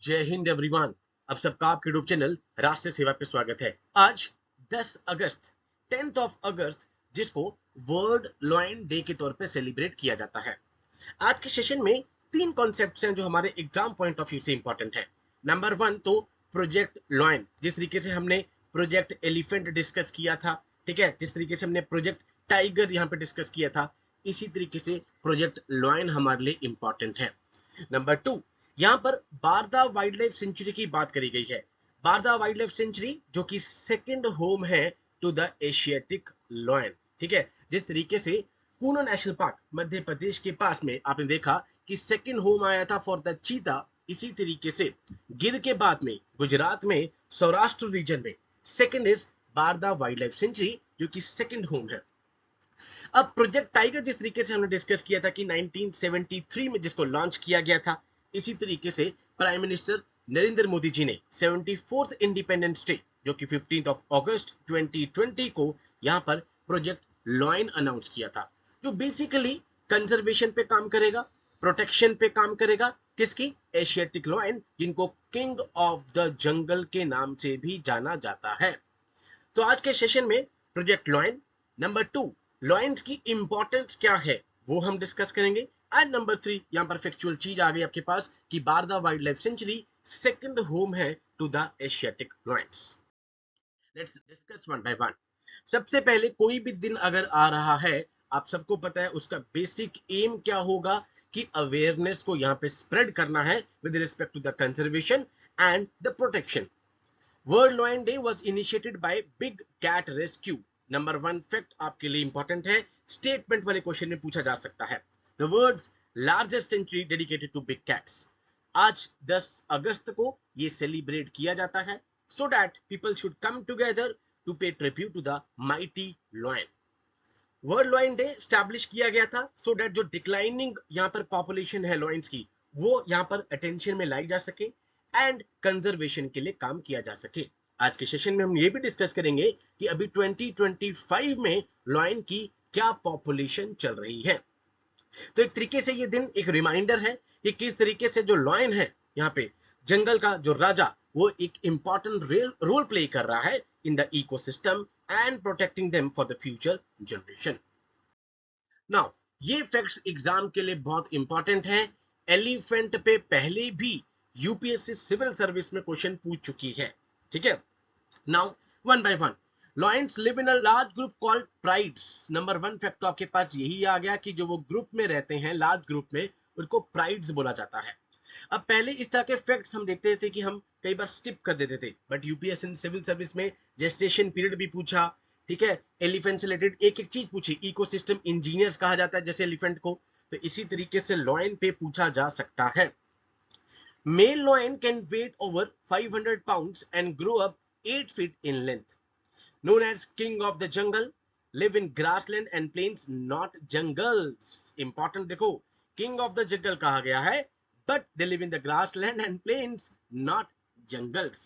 जय हिंद एवरीवन। अब सबका आपके यूट्यूब चैनल राष्ट्रीय सेवा पे स्वागत है। आज 10 अगस्त 10th ऑफ अगस्त जिसको वर्ल्ड लॉयन डे के तौर पे सेलिब्रेट किया जाता है। आज के सेशन में तीन कॉन्सेप्ट्स हैं जो हमारे एग्जाम पॉइंट ऑफ व्यू से इंपॉर्टेंट है। नंबर वन तो प्रोजेक्ट लॉयन, जिस तरीके से हमने प्रोजेक्ट एलिफेंट डिस्कस किया था, ठीक है, जिस तरीके से हमने प्रोजेक्ट टाइगर यहाँ पे डिस्कस किया था, इसी तरीके से प्रोजेक्ट लॉयन हमारे लिए इंपॉर्टेंट है। नंबर टू, यहां पर बारदा वाइल्ड लाइफ सेंचुरी की बात करी गई है। बारदा वाइल्ड लाइफ सेंचुरी जो कि सेकंड होम है टू द एशियाटिक लॉयन, ठीक है। जिस तरीके से कूनो नेशनल पार्क मध्य प्रदेश के पास में आपने देखा कि सेकंड होम आया था फॉर द चीता, इसी तरीके से गिर के बाद में गुजरात में सौराष्ट्र रीजन में second is Barda wildlife century जो कि सेकंड होम है। अब प्रोजेक्ट टाइगर जिस तरीके से हमने डिस्कस किया था कि 1973 में जिसको लॉन्च किया गया था, इसी तरीके से प्राइम मिनिस्टर नरेंद्र मोदी जी ने 74th इंडिपेंडेंस डे जो कि 15th ऑफ अगस्त 2020 को यहां पर प्रोजेक्ट लॉयन अनाउंस किया था, जो बेसिकली कंजर्वेशन पे काम करेगा, प्रोटेक्शन पे काम करेगा। किसकी? एशियाटिक लॉयन, जिनको किंग ऑफ द जंगल के नाम से भी जाना जाता है। तो आज के सेशन में project lion, number two lions की इंपॉर्टेंस क्या है वो हम डिस्कस करेंगे, एंड नंबर थ्री यहां पर फैक्चुअल चीज आ गई आपके पास कि Barda wildlife sanctuary second home है to the Asiatic lions. Let's discuss one by one. सबसे पहले कोई भी दिन अगर आ रहा है, आप सबको पता है उसका बेसिक एम क्या होगा कि अवेयरनेस को यहां पे स्प्रेड करना है with respect to the conservation and the protection. World lion day was initiated by big cat rescue. Number one fact आपके लिए इंपॉर्टेंट है, स्टेटमेंट वाले क्वेश्चन में पूछा जा सकता है। The world's largest sanctuary dedicated to big cats. आज 10 अगस्त को ये सेलिब्रेट किया जाता है so that people should come together to pay tribute to the mighty lion. World lion day establish किया गया था सो दैट जो डिक्लाइनिंग यहाँ पर पॉपुलेशन है लॉयंस की, वो यहाँ पर अटेंशन में लाई जा सके एंड कंजर्वेशन के लिए काम किया जा सके। आज के सेशन में हम ये भी डिस्कस करेंगे कि अभी 2025 में लॉयन की क्या पॉपुलेशन चल रही है। तो एक तरीके से ये दिन एक रिमाइंडर है कि किस तरीके से जो लॉयन है यहाँ पे जंगल का जो राजा, वो एक इंपॉर्टेंट रोल प्ले कर रहा है in the ecosystem and protecting them for the future generation. Now ये फैक्ट्स एग्जाम के लिए बहुत इंपॉर्टेंट है। एलिफेंट पे पहले भी यूपीएससी सिविल सर्विस में क्वेश्चन पूछ चुकी है, ठीक है। Now one by one, lions live in a large group called prides. Number one fact तो आपके पास यही आ गया कि जो वो ग्रुप में रहते हैं लार्ज ग्रुप में, उनको प्राइड्स बोला जाता है। अब पहले इस तरह के फैक्ट्स हम देखते थे कि हम कई बार स्किप कर देते थे, बट यूपीएससी सिविल सर्विस में जेस्टेशन पीरियड भी पूछा, ठीक है, एलिफेंट से रिलेटेड एक एक चीज पूछी, इकोसिस्टम इंजीनियर्स कहा जाता है जैसे एलिफेंट को, तो इसी तरीके से लॉयन पे पूछा जा सकता है। Male lion can weight over 500 pounds and grow up 8 feet in length. Known as king of the jungle, live in grassland and plains, not jungles. Important देखो, king of the jungle कहा गया है, but they live in the grassland and plains, not jungles.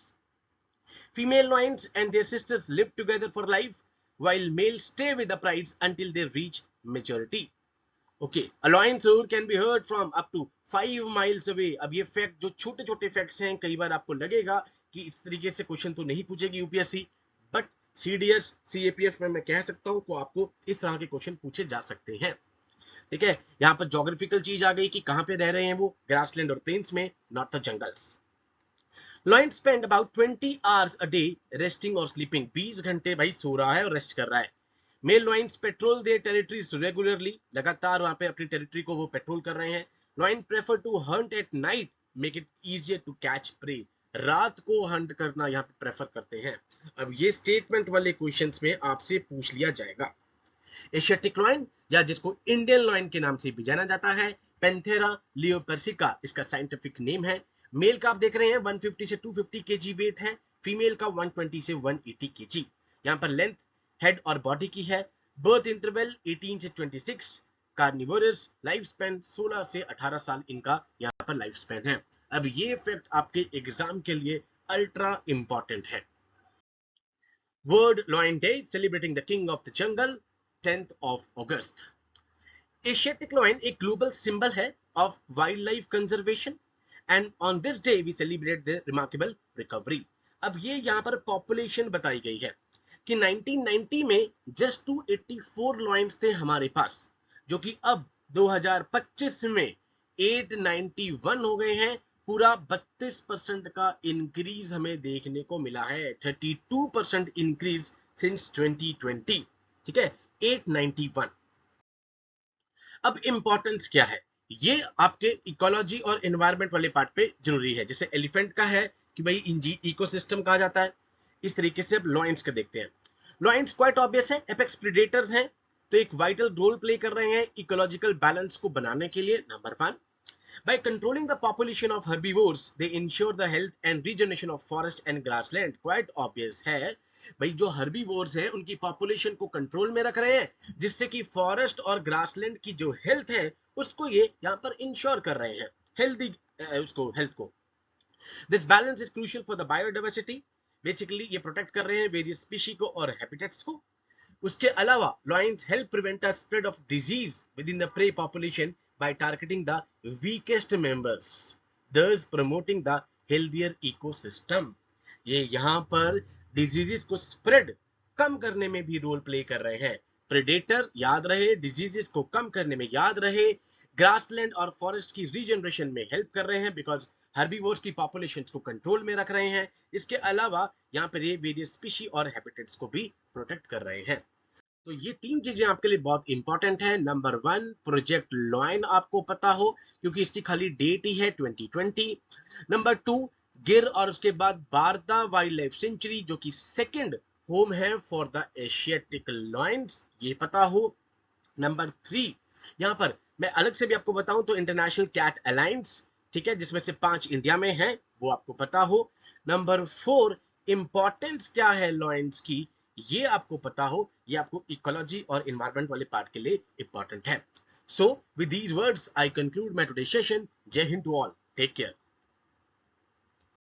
Female lions and their sisters live together for life, while males stay with the prides until they reach maturity. Okay, a lion's roar can be heard from up to 5 miles away. अब ये fact जो छोटे छोटे facts हैं, कई बार आपको लगेगा कि इस तरीके से क्वेश्चन तो नहीं पूछेगी यूपीएससी, बट सीडीएस सीएपीएफ में मैं कह सकता हूं को आपको इस तरह के क्वेश्चन पूछे जा सकते हैं, ठीक है। यहाँ पर जोग्राफिकल चीज आ गई कि कहां पे रह रहे हैं वो, ग्रासलैंड और प्लेन्स में, not the jungles. Lion spend about 20 hours a day resting और स्लीपिंग। 20 घंटे भाई सो रहा है और रेस्ट कर रहा है। Male lions patrol their territories regularly, लगातार वहां पे अपनी टेरिटरी को वो पेट्रोल कर रहे हैं। Lion prefer to hunt at night, make it easier to catch prey. रात को हंट करना यहाँ पे प्रेफर करते हैं। अब ये स्टेटमेंट वाले क्वेश्चंस में आपसे पूछ लिया जाएगा। एशियाटिक लॉयन या जिसको इंडियन लॉयन के नाम से भी जाना जाता है, पेंथेरा लियोपर्सिका इसका साइंटिफिक नेम है। मेल का आप देख रहे हैं 150 से 250 केजी वेट है, फीमेल का 120 से 180 केजी। यहाँ पर लेंथ हेड और बॉडी की है। बर्थ इंटरवल 18 से 26। कार्निवोरस, लाइफ स्पैन 16 से 18 साल इनका यहाँ पर लाइफ स्पैन है। अब ये फैक्ट आपके एग्जाम के लिए अल्ट्रा इंपॉर्टेंट है। World lion day celebrating the king of the jungle, 10th of August. Asiatic lion एक ग्लोबल सिंबल है of wild life conservation and on this day we celebrate the remarkable recovery. अब ये यहाँ पर population बताई गई है कि 1990 में जस्ट 284 लॉयंस थे हमारे पास, जो कि अब 2025 में 891 हो गए हैं। पूरा 32% का इंक्रीज हमें देखने को मिला है, 32% इंक्रीज सिंस 2020। ठीक है, 891। अब इंपॉर्टेंस क्या है, ये आपके इकोलॉजी और एनवायरनमेंट वाले पार्ट पे जरूरी है। जैसे एलिफेंट का है कि भाई इकोसिस्टम कहा जाता है, इस तरीके से अब लॉयंस का देखते हैं। लॉयंस क्वाइट ऑब्वियस है, एपेक्स प्रेडेटर्स हैं, तो एक वाइटल रोल प्ले कर रहे हैं इकोलॉजिकल बैलेंस को बनाने के लिए। Number 1, by controlling the population of herbivores, they ensure the health and regeneration of forest and grassland. Quite obvious है भाई, जो हर्बीवोर्स है उनकी पॉपुलेशन को कंट्रोल में रख रहे हैं, जिससे कि फॉरेस्ट और ग्रासलैंड की जो हेल्थ है उसको ये यहाँ पर इंश्योर कर रहे हैं, हेल्दी उसको हेल्थ को। This balance is crucial for the biodiversity. Basically ये प्रोटेक्ट कर रहे हैं वेरियस स्पीशी को और हैबिटेट्स को। उसके अलावा lions help prevent a spread of disease within the prey population by targeting the weakest members, thus promoting the healthier ecosystem। ये यहाँ पर डिजीजेस को स्प्रेड कम करने में भी रोल प्ले कर रहे हैं। प्रेडेटर याद रहे, डिजीजेस को कम करने में याद रहे, ग्रासलैंड और फॉरेस्ट की रीजनरेशन में हेल्प कर रहे हैं, बिकॉज हर्बीवोर्स की पॉपुलेशन को कंट्रोल में रख रहे हैं। इसके अलावा यहाँ पर ये वेरियस स्पीशी और हैबिटेट्स को भी प्रोटेक्ट कर रहे हैं। तो ये 3 चीजें आपके लिए बहुत इंपॉर्टेंट है। नंबर 1, प्रोजेक्ट लॉयन आपको पता हो क्योंकि इसकी खाली डेट ही है 2020। नंबर 2, गिर और उसके बाद बारदा वाइल्ड लाइफ सेंचुरी, जो कि सेकंड होम है फॉर द एशियाटिक लॉयंस, ये पता हो। नंबर 3, यहां पर मैं अलग से भी आपको बताऊं तो इंटरनेशनल कैट अलायंस, ठीक है, जिसमें से 5 इंडिया में है, वो आपको पता हो। नंबर 4, इंपॉर्टेंस क्या है लॉयंस की, ये आपको पता हो। ये आपको इकोलॉजी और एनवायरनमेंट वाले पार्ट के लिए इंपॉर्टेंट है। So with these words I conclude my today session. जय Hind to all, take care.